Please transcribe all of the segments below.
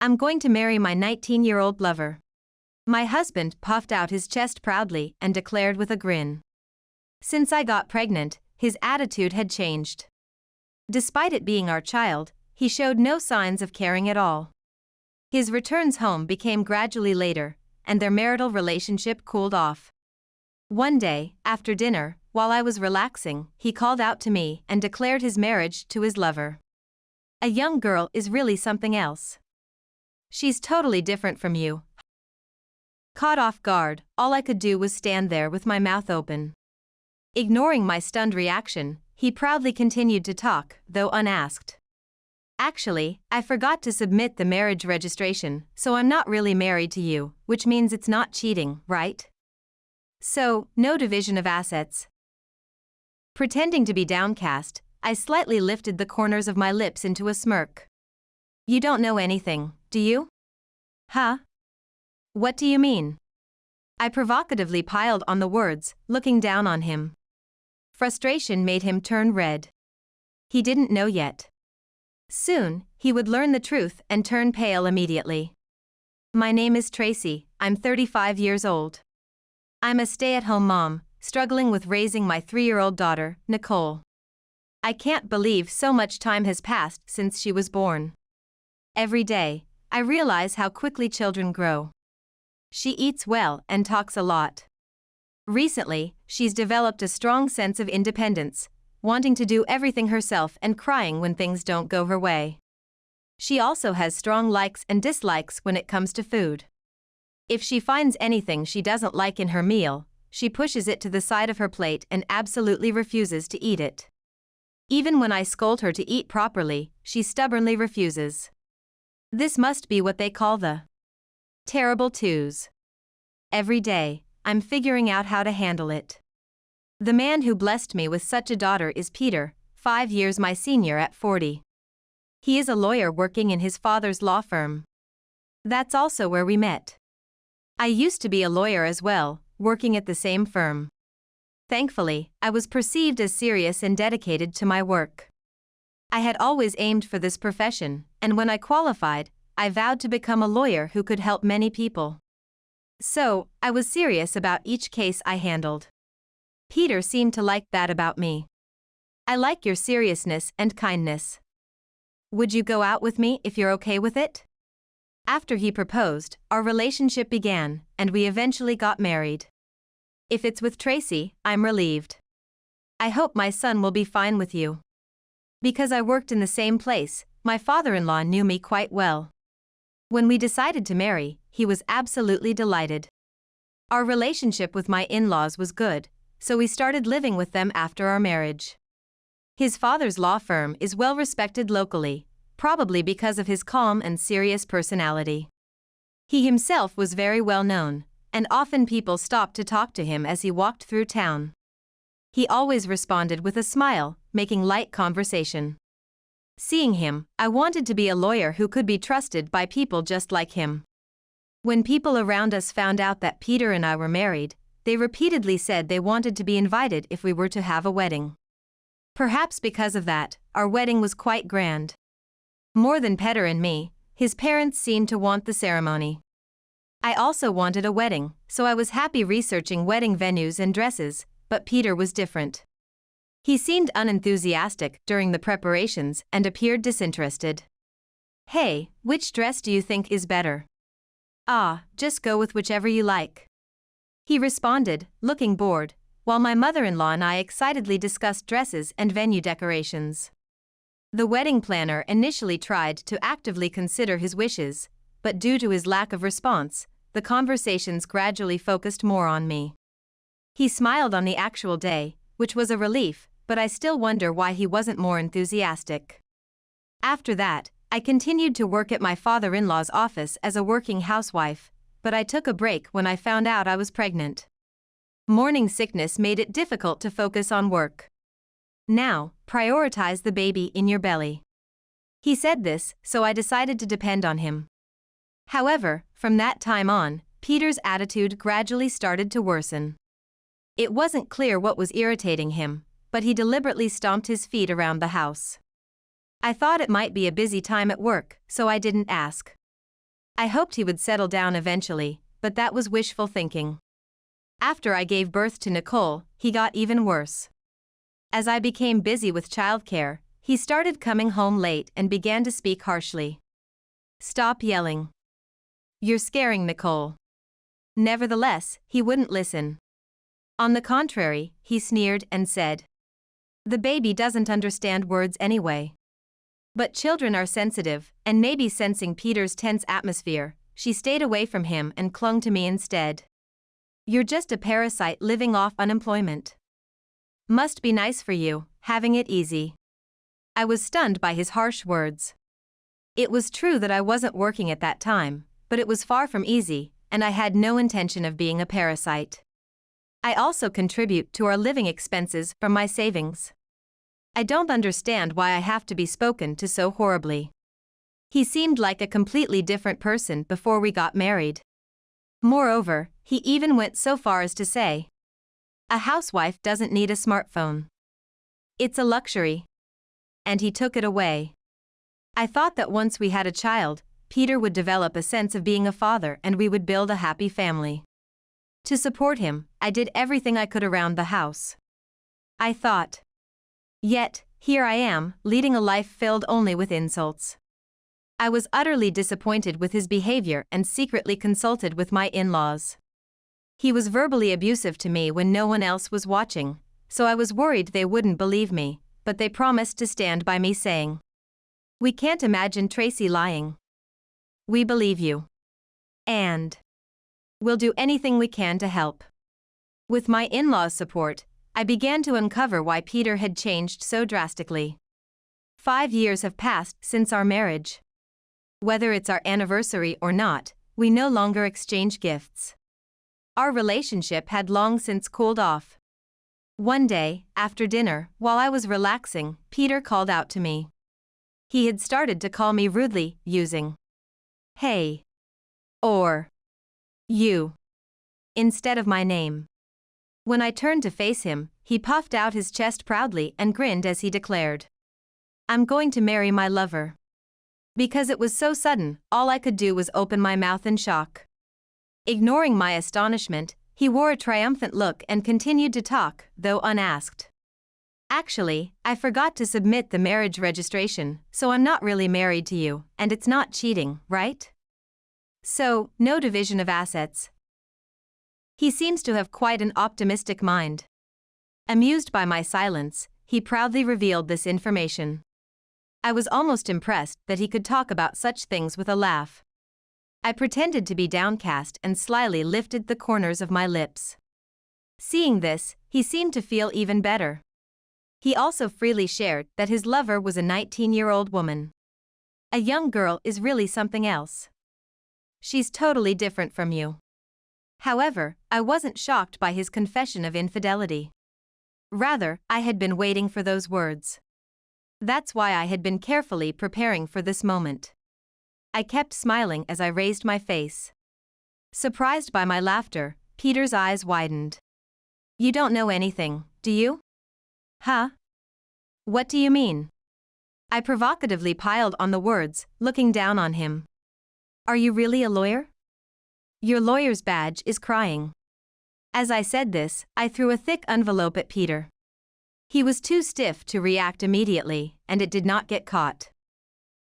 I'm going to marry my 19-year-old lover. My husband puffed out his chest proudly and declared with a grin. Since I got pregnant, his attitude had changed. Despite it being our child, he showed no signs of caring at all. His returns home became gradually later, and their marital relationship cooled off. One day, after dinner, while I was relaxing, he called out to me and declared his marriage to his lover. A young girl is really something else. She's totally different from you. Caught off guard, all I could do was stand there with my mouth open. Ignoring my stunned reaction, he proudly continued to talk, though unasked. Actually, I forgot to submit the marriage registration, so I'm not really married to you, which means it's not cheating, right? So, no division of assets. Pretending to be downcast, I slightly lifted the corners of my lips into a smirk. You don't know anything, do you? Huh? What do you mean? I provocatively piled on the words, looking down on him. Frustration made him turn red. He didn't know yet. Soon, he would learn the truth and turn pale immediately. My name is Tracy, I'm 35 years old. I'm a stay-at-home mom, struggling with raising my 3-year-old daughter, Nicole. I can't believe so much time has passed since she was born. Every day, I realize how quickly children grow. She eats well and talks a lot. Recently, she's developed a strong sense of independence, wanting to do everything herself and crying when things don't go her way. She also has strong likes and dislikes when it comes to food. If she finds anything she doesn't like in her meal, she pushes it to the side of her plate and absolutely refuses to eat it. Even when I scold her to eat properly, she stubbornly refuses. This must be what they call the terrible twos. Every day, I'm figuring out how to handle it. The man who blessed me with such a daughter is Peter, 5 years my senior at 40. He is a lawyer working in his father's law firm. That's also where we met. I used to be a lawyer as well, working at the same firm. Thankfully, I was perceived as serious and dedicated to my work. I had always aimed for this profession, and when I qualified, I vowed to become a lawyer who could help many people. So, I was serious about each case I handled. Peter seemed to like that about me. I like your seriousness and kindness. Would you go out with me if you're okay with it? After he proposed, our relationship began, and we eventually got married. If it's with Tracy, I'm relieved. I hope my son will be fine with you. Because I worked in the same place, my father-in-law knew me quite well. When we decided to marry, he was absolutely delighted. Our relationship with my in-laws was good, so we started living with them after our marriage. His father's law firm is well respected locally, probably because of his calm and serious personality. He himself was very well known, and often people stopped to talk to him as he walked through town. He always responded with a smile, making light conversation. Seeing him, I wanted to be a lawyer who could be trusted by people just like him. When people around us found out that Peter and I were married, they repeatedly said they wanted to be invited if we were to have a wedding. Perhaps because of that, our wedding was quite grand. More than Peter and me, his parents seemed to want the ceremony. I also wanted a wedding, so I was happy researching wedding venues and dresses, but Peter was different. He seemed unenthusiastic during the preparations and appeared disinterested. Hey, which dress do you think is better? Ah, just go with whichever you like. He responded, looking bored, while my mother-in-law and I excitedly discussed dresses and venue decorations. The wedding planner initially tried to actively consider his wishes, but due to his lack of response, the conversations gradually focused more on me. He smiled on the actual day, which was a relief, but I still wonder why he wasn't more enthusiastic. After that, I continued to work at my father-in-law's office as a working housewife, but I took a break when I found out I was pregnant. Morning sickness made it difficult to focus on work. Now, prioritize the baby in your belly. He said this, so I decided to depend on him. However, from that time on, Peter's attitude gradually started to worsen. It wasn't clear what was irritating him, but he deliberately stomped his feet around the house. I thought it might be a busy time at work, so I didn't ask. I hoped he would settle down eventually, but that was wishful thinking. After I gave birth to Nicole, he got even worse. As I became busy with childcare, he started coming home late and began to speak harshly. "Stop yelling. You're scaring Nicole." Nevertheless, he wouldn't listen. On the contrary, he sneered and said, "The baby doesn't understand words anyway." But children are sensitive, and maybe sensing Peter's tense atmosphere, she stayed away from him and clung to me instead. "You're just a parasite living off unemployment. Must be nice for you, having it easy." I was stunned by his harsh words. It was true that I wasn't working at that time, but it was far from easy, and I had no intention of being a parasite. I also contribute to our living expenses from my savings. I don't understand why I have to be spoken to so horribly. He seemed like a completely different person before we got married. Moreover, he even went so far as to say, "A housewife doesn't need a smartphone. It's a luxury." And he took it away. I thought that once we had a child, Peter would develop a sense of being a father and we would build a happy family. To support him, I did everything I could around the house. I thought. Yet, here I am, leading a life filled only with insults. I was utterly disappointed with his behavior and secretly consulted with my in-laws. He was verbally abusive to me when no one else was watching, so I was worried they wouldn't believe me, but they promised to stand by me saying, "We can't imagine Tracy lying. We believe you. And we'll do anything we can to help." With my in-laws' support, I began to uncover why Peter had changed so drastically. 5 years have passed since our marriage. Whether it's our anniversary or not, we no longer exchange gifts. Our relationship had long since cooled off. One day, after dinner, while I was relaxing, Peter called out to me. He had started to call me rudely, using "Hey" or "You" instead of my name. When I turned to face him, he puffed out his chest proudly and grinned as he declared, "I'm going to marry my lover." Because it was so sudden, all I could do was open my mouth in shock. Ignoring my astonishment, he wore a triumphant look and continued to talk, though unasked. "Actually, I forgot to submit the marriage registration, so I'm not really married to you, and it's not cheating, right? So, no division of assets." He seems to have quite an optimistic mind. Amused by my silence, he proudly revealed this information. I was almost impressed that he could talk about such things with a laugh. I pretended to be downcast and slyly lifted the corners of my lips. Seeing this, he seemed to feel even better. He also freely shared that his lover was a 19-year-old woman. A young girl is really something else. She's totally different from you. However, I wasn't shocked by his confession of infidelity. Rather, I had been waiting for those words. That's why I had been carefully preparing for this moment. I kept smiling as I raised my face. Surprised by my laughter, Peter's eyes widened. "You don't know anything, do you?" "Huh? What do you mean?" I provocatively piled on the words, looking down on him. "Are you really a lawyer? Your lawyer's badge is crying." As I said this, I threw a thick envelope at Peter. He was too stiff to react immediately, and it did not get caught.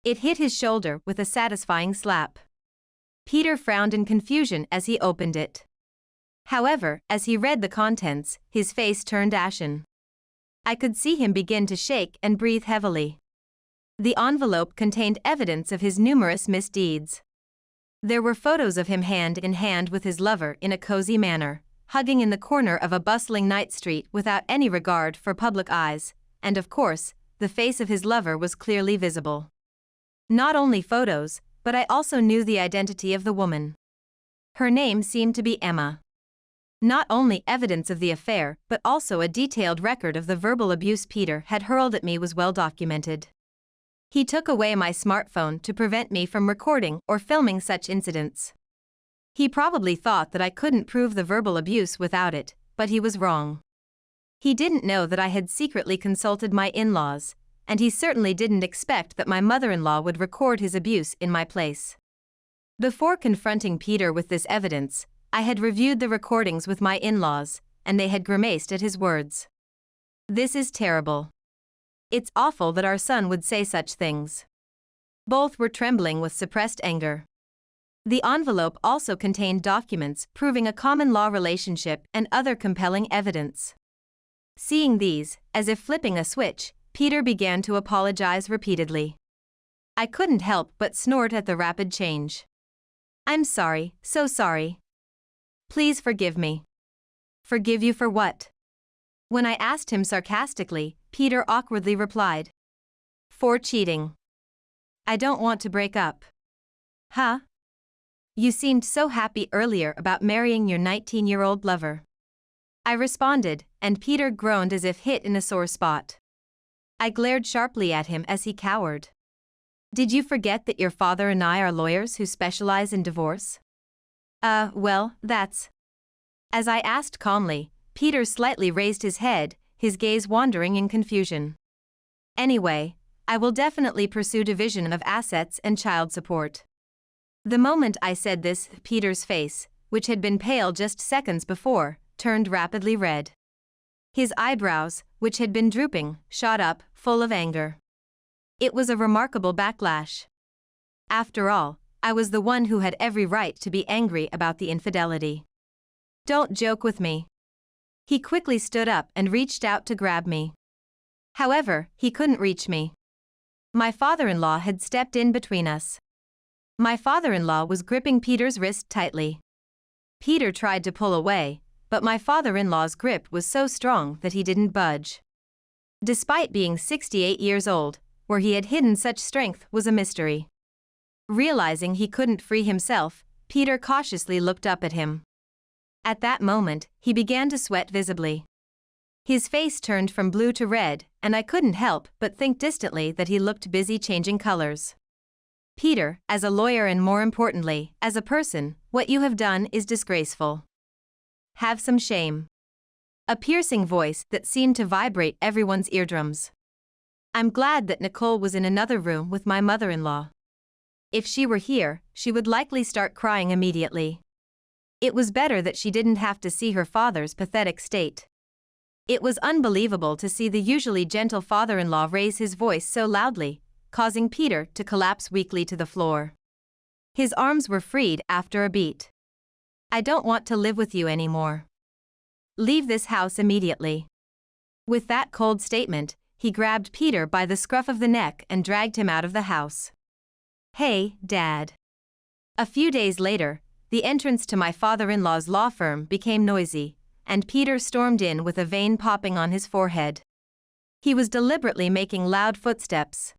It hit his shoulder with a satisfying slap. Peter frowned in confusion as he opened it. However, as he read the contents, his face turned ashen. I could see him begin to shake and breathe heavily. The envelope contained evidence of his numerous misdeeds. There were photos of him hand in hand with his lover in a cozy manner, hugging in the corner of a bustling night street without any regard for public eyes, and of course, the face of his lover was clearly visible. Not only photos, but I also knew the identity of the woman. Her name seemed to be Emma. Not only evidence of the affair, but also a detailed record of the verbal abuse Peter had hurled at me was well documented. He took away my smartphone to prevent me from recording or filming such incidents. He probably thought that I couldn't prove the verbal abuse without it, but he was wrong. He didn't know that I had secretly consulted my in-laws, and he certainly didn't expect that my mother-in-law would record his abuse in my place. Before confronting Peter with this evidence, I had reviewed the recordings with my in-laws, and they had grimaced at his words. This is terrible. It's awful that our son would say such things. Both were trembling with suppressed anger. The envelope also contained documents proving a common law relationship and other compelling evidence. Seeing these, as if flipping a switch, Peter began to apologize repeatedly. I couldn't help but snort at the rapid change. I'm sorry, so sorry. Please forgive me. Forgive you for what? When I asked him sarcastically, Peter awkwardly replied. For cheating. I don't want to break up. Huh? You seemed so happy earlier about marrying your 19-year-old lover. I responded, and Peter groaned as if hit in a sore spot. I glared sharply at him as he cowered. Did you forget that your father and I are lawyers who specialize in divorce? Well, that's... As I asked calmly, Peter slightly raised his head, his gaze wandering in confusion. Anyway, I will definitely pursue division of assets and child support. The moment I said this, Peter's face, which had been pale just seconds before, turned rapidly red. His eyebrows, which had been drooping, shot up, full of anger. It was a remarkable backlash. After all, I was the one who had every right to be angry about the infidelity. Don't joke with me. He quickly stood up and reached out to grab me. However, he couldn't reach me. My father-in-law had stepped in between us. My father-in-law was gripping Peter's wrist tightly. Peter tried to pull away, but my father-in-law's grip was so strong that he didn't budge. Despite being 68 years old, where he had hidden such strength was a mystery. Realizing he couldn't free himself, Peter cautiously looked up at him. At that moment, he began to sweat visibly. His face turned from blue to red, and I couldn't help but think distantly that he looked busy changing colors. Peter, as a lawyer and more importantly, as a person, what you have done is disgraceful. Have some shame. A piercing voice that seemed to vibrate everyone's eardrums. I'm glad that Nicole was in another room with my mother-in-law. If she were here, she would likely start crying immediately. It was better that she didn't have to see her father's pathetic state. It was unbelievable to see the usually gentle father-in-law raise his voice so loudly, causing Peter to collapse weakly to the floor. His arms were freed after a beat. I don't want to live with you anymore. Leave this house immediately. With that cold statement, he grabbed Peter by the scruff of the neck and dragged him out of the house. Hey, Dad. A few days later, the entrance to my father-in-law's law firm became noisy, and Peter stormed in with a vein popping on his forehead. He was deliberately making loud footsteps.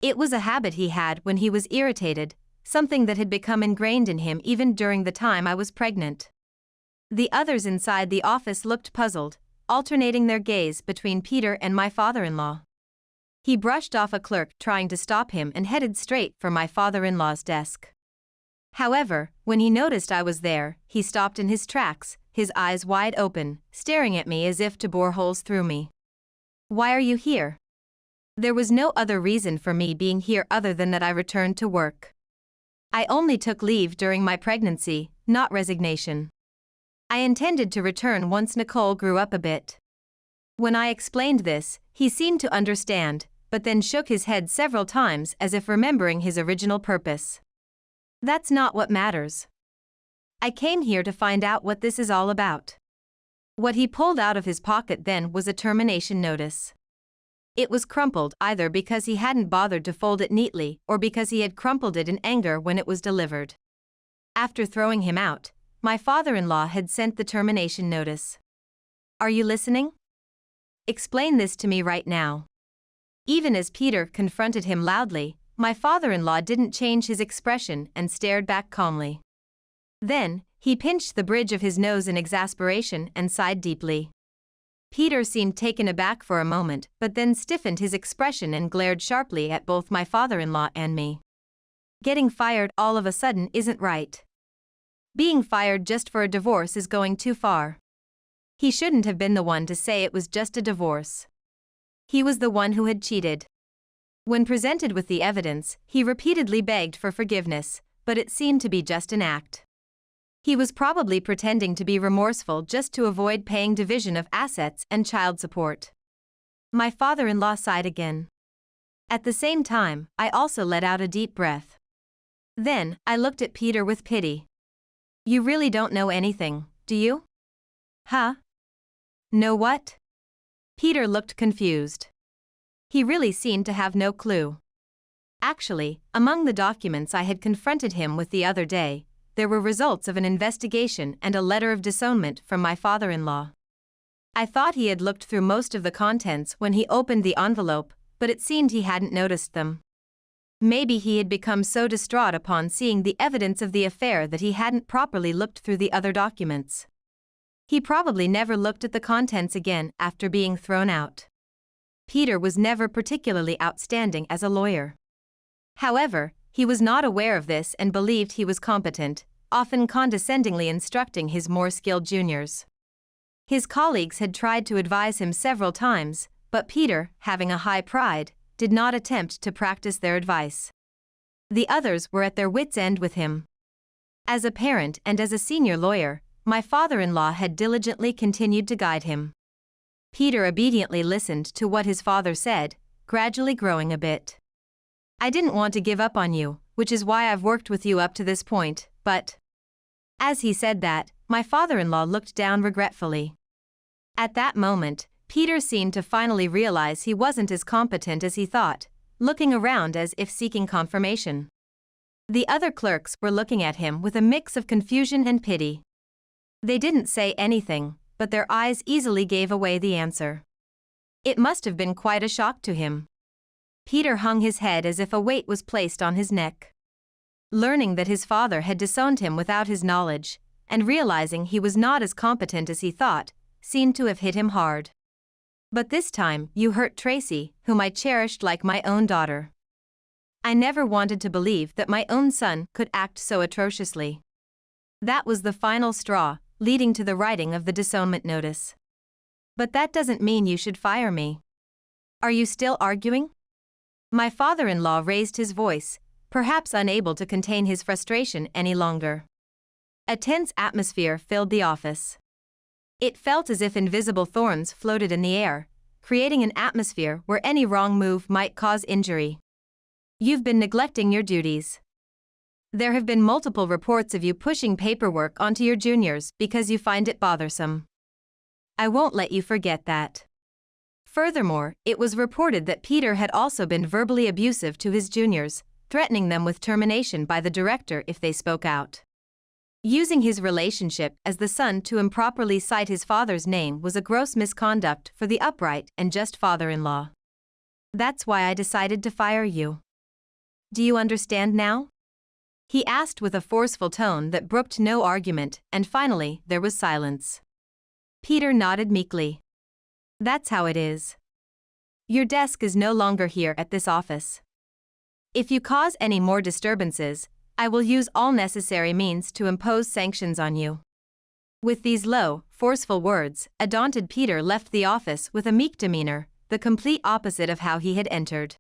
It was a habit he had when he was irritated, something that had become ingrained in him even during the time I was pregnant. The others inside the office looked puzzled, alternating their gaze between Peter and my father-in-law. He brushed off a clerk trying to stop him and headed straight for my father-in-law's desk. However, when he noticed I was there, he stopped in his tracks, his eyes wide open, staring at me as if to bore holes through me. Why are you here? There was no other reason for me being here other than that I returned to work. I only took leave during my pregnancy, not resignation. I intended to return once Nicole grew up a bit. When I explained this, he seemed to understand, but then shook his head several times as if remembering his original purpose. That's not what matters. I came here to find out what this is all about. What he pulled out of his pocket then was a termination notice. It was crumpled either because he hadn't bothered to fold it neatly or because he had crumpled it in anger when it was delivered. After throwing him out, my father-in-law had sent the termination notice. Are you listening? Explain this to me right now. Even as Peter confronted him loudly, my father-in-law didn't change his expression and stared back calmly. Then, he pinched the bridge of his nose in exasperation and sighed deeply. Peter seemed taken aback for a moment, but then stiffened his expression and glared sharply at both my father-in-law and me. Getting fired all of a sudden isn't right. Being fired just for a divorce is going too far. He shouldn't have been the one to say it was just a divorce. He was the one who had cheated. When presented with the evidence, he repeatedly begged for forgiveness, but it seemed to be just an act. He was probably pretending to be remorseful just to avoid paying division of assets and child support. My father-in-law sighed again. At the same time, I also let out a deep breath. Then, I looked at Peter with pity. You really don't know anything, do you? Huh? Know what? Peter looked confused. He really seemed to have no clue. Actually, among the documents I had confronted him with the other day, there were results of an investigation and a letter of disownment from my father-in-law. I thought he had looked through most of the contents when he opened the envelope, but it seemed he hadn't noticed them. Maybe he had become so distraught upon seeing the evidence of the affair that he hadn't properly looked through the other documents. He probably never looked at the contents again after being thrown out. Peter was never particularly outstanding as a lawyer. However, he was not aware of this and believed he was competent, often condescendingly instructing his more skilled juniors. His colleagues had tried to advise him several times, but Peter, having a high pride, did not attempt to practice their advice. The others were at their wits' end with him. As a parent and as a senior lawyer, my father-in-law had diligently continued to guide him. Peter obediently listened to what his father said, gradually growing a bit. I didn't want to give up on you, which is why I've worked with you up to this point, but... As he said that, my father-in-law looked down regretfully. At that moment, Peter seemed to finally realize he wasn't as competent as he thought, looking around as if seeking confirmation. The other clerks were looking at him with a mix of confusion and pity. They didn't say anything, but their eyes easily gave away the answer. It must have been quite a shock to him. Peter hung his head as if a weight was placed on his neck. Learning that his father had disowned him without his knowledge, and realizing he was not as competent as he thought, seemed to have hit him hard. But this time, you hurt Tracy, whom I cherished like my own daughter. I never wanted to believe that my own son could act so atrociously. That was the final straw, leading to the writing of the disownment notice. But that doesn't mean you should fire me. Are you still arguing? My father-in-law raised his voice, perhaps unable to contain his frustration any longer. A tense atmosphere filled the office. It felt as if invisible thorns floated in the air, creating an atmosphere where any wrong move might cause injury. You've been neglecting your duties. There have been multiple reports of you pushing paperwork onto your juniors because you find it bothersome. I won't let you forget that. Furthermore, it was reported that Peter had also been verbally abusive to his juniors, threatening them with termination by the director if they spoke out. Using his relationship as the son to improperly cite his father's name was a gross misconduct for the upright and just father-in-law. That's why I decided to fire you. Do you understand now? He asked with a forceful tone that brooked no argument, and finally, there was silence. Peter nodded meekly. That's how it is. Your desk is no longer here at this office. If you cause any more disturbances, I will use all necessary means to impose sanctions on you. With these low, forceful words, a daunted Peter left the office with a meek demeanor, the complete opposite of how he had entered.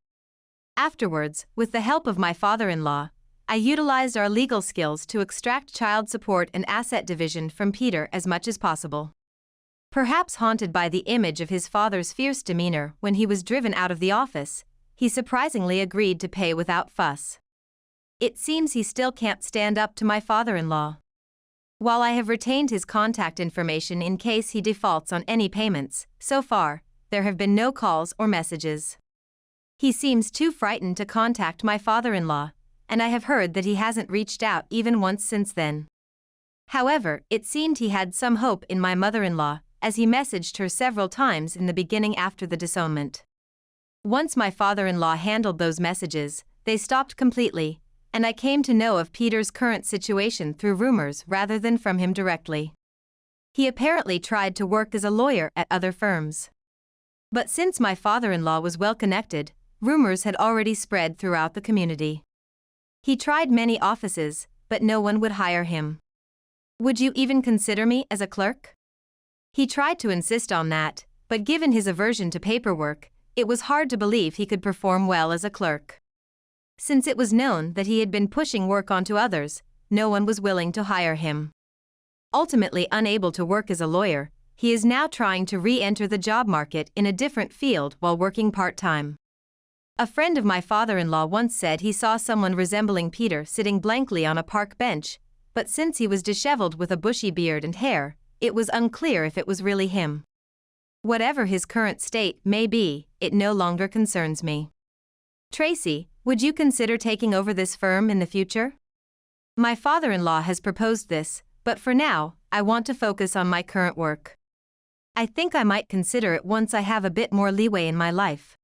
Afterwards, with the help of my father-in-law, I utilized our legal skills to extract child support and asset division from Peter as much as possible. Perhaps haunted by the image of his father's fierce demeanor when he was driven out of the office, he surprisingly agreed to pay without fuss. It seems he still can't stand up to my father-in-law. While I have retained his contact information in case he defaults on any payments, so far, there have been no calls or messages. He seems too frightened to contact my father-in-law, and I have heard that he hasn't reached out even once since then. However, it seemed he had some hope in my mother-in-law, as he messaged her several times in the beginning after the disownment. Once my father-in-law handled those messages, they stopped completely, and I came to know of Peter's current situation through rumors rather than from him directly. He apparently tried to work as a lawyer at other firms. But since my father-in-law was well connected, rumors had already spread throughout the community. He tried many offices, but no one would hire him. Would you even consider me as a clerk? He tried to insist on that, but given his aversion to paperwork, it was hard to believe he could perform well as a clerk. Since it was known that he had been pushing work onto others, no one was willing to hire him. Ultimately unable to work as a lawyer, he is now trying to re-enter the job market in a different field while working part-time. A friend of my father-in-law once said he saw someone resembling Peter sitting blankly on a park bench, but since he was disheveled with a bushy beard and hair, it was unclear if it was really him. Whatever his current state may be, it no longer concerns me. Tracy, would you consider taking over this firm in the future? My father-in-law has proposed this, but for now, I want to focus on my current work. I think I might consider it once I have a bit more leeway in my life.